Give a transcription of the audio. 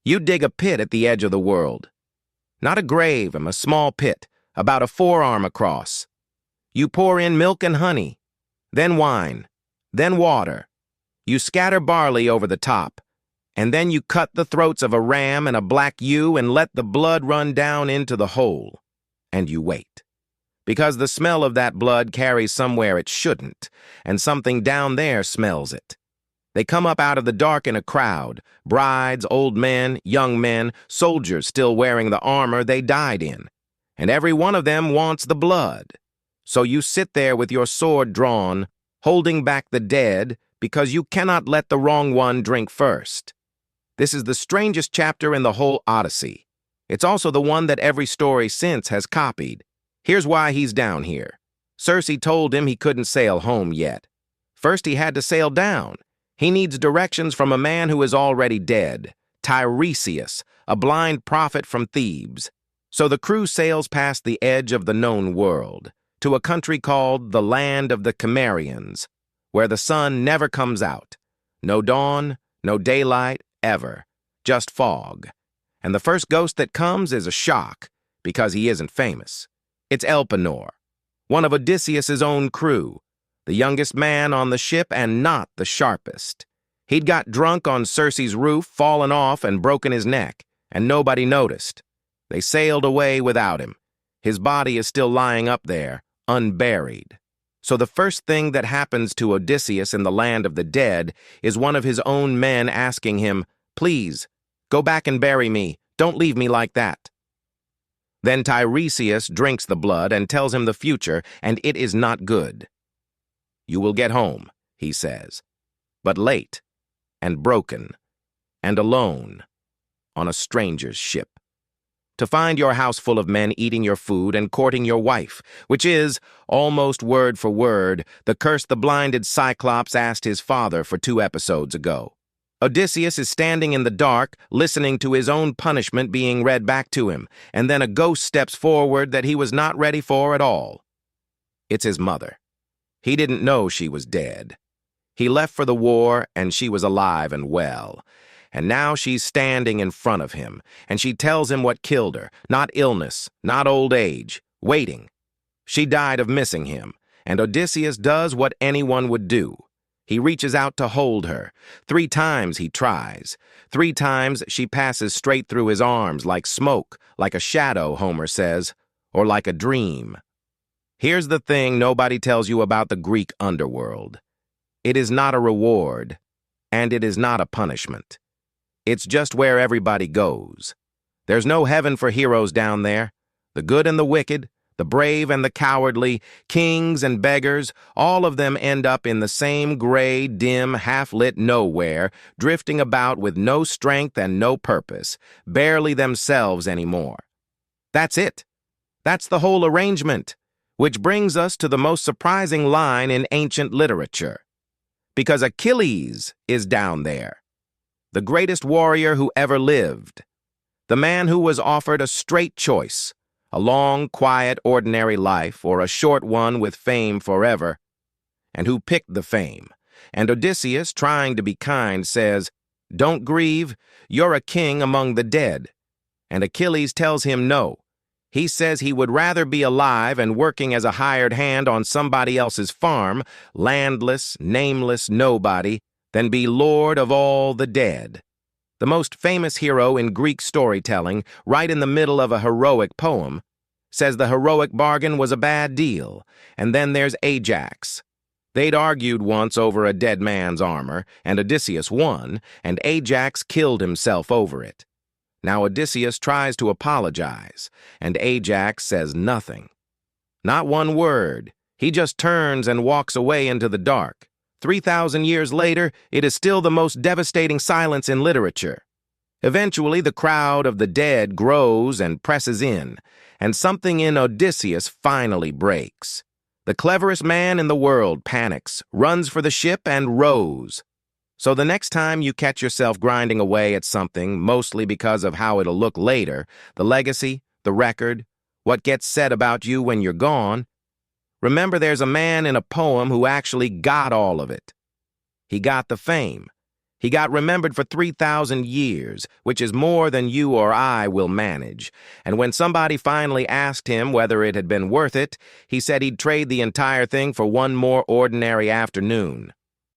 You dig a pit at the edge of the world. Not a grave, a small pit, about a forearm across. You pour in milk and honey, then wine, then water. You scatter barley over the top, and then you cut the throats of a ram and a black ewe and let the blood run down into the hole. And you wait. Because the smell of that blood carries somewhere it shouldn't, and something down there smells it. They come up out of the dark in a crowd, brides, old men, young men, soldiers still wearing the armor they died in, and every one of them wants the blood. So you sit there with your sword drawn, holding back the dead, because you cannot let the wrong one drink first. This is the strangest chapter in the whole Odyssey. It's also the one that every story since has copied. Here's why he's down here. Circe told him he couldn't sail home yet. First he had to sail down. He needs directions from a man who is already dead, Tiresias, a blind prophet from Thebes. So the crew sails past the edge of the known world, to a country called the Land of the Cimmerians, where the sun never comes out. No dawn, no daylight, ever. Just fog. And the first ghost that comes is a shock, because he isn't famous. It's Elpenor, one of Odysseus's own crew, the youngest man on the ship and not the sharpest. He'd got drunk on Circe's roof, fallen off, and broken his neck, and nobody noticed. They sailed away without him. His body is still lying up there, unburied. So the first thing that happens to Odysseus in the land of the dead is one of his own men asking him, "Please, go back and bury me. Don't leave me like that." Then Tiresias drinks the blood and tells him the future, and it is not good. "You will get home," he says, "but late, and broken, and alone, on a stranger's ship, to find your house full of men eating your food and courting your wife, which is, almost word for word, the curse the blinded Cyclops asked his father for 2 episodes ago. Odysseus is standing in the dark, listening to his own punishment being read back to him, and then a ghost steps forward that he was not ready for at all. It's his mother. He didn't know she was dead. He left for the war, and she was alive and well. And now she's standing in front of him, and she tells him what killed her, not illness, not old age, waiting. She died of missing him, and Odysseus does what anyone would do. He reaches out to hold her. 3 times he tries. 3 times she passes straight through his arms like smoke, like a shadow, Homer says, or like a dream. Here's the thing nobody tells you about the Greek underworld. It is not a reward, and it is not a punishment. It's just where everybody goes. There's no heaven for heroes down there. The good and the wicked, the brave and the cowardly, kings and beggars, all of them end up in the same gray, dim, half-lit nowhere, drifting about with no strength and no purpose, barely themselves anymore. That's it. That's the whole arrangement, which brings us to the most surprising line in ancient literature. Because Achilles is down there, the greatest warrior who ever lived, the man who was offered a straight choice, a long, quiet, ordinary life, or a short one with fame forever, and who picked the fame. And Odysseus, trying to be kind, says, "Don't grieve, you're a king among the dead." And Achilles tells him no. He says he would rather be alive and working as a hired hand on somebody else's farm, landless, nameless nobody, than be lord of all the dead. The most famous hero in Greek storytelling, right in the middle of a heroic poem, says the heroic bargain was a bad deal. And then there's Ajax. They'd argued once over a dead man's armor, and Odysseus won, and Ajax killed himself over it. Now Odysseus tries to apologize, and Ajax says nothing. Not one word. He just turns and walks away into the dark. 3,000 years later, it is still the most devastating silence in literature. Eventually, the crowd of the dead grows and presses in, and something in Odysseus finally breaks. The cleverest man in the world panics, runs for the ship, and rows. So the next time you catch yourself grinding away at something, mostly because of how it'll look later, the legacy, the record, what gets said about you when you're gone, remember there's a man in a poem who actually got all of it. He got the fame. He got remembered for 3,000 years, which is more than you or I will manage. And when somebody finally asked him whether it had been worth it, he said he'd trade the entire thing for one more ordinary afternoon.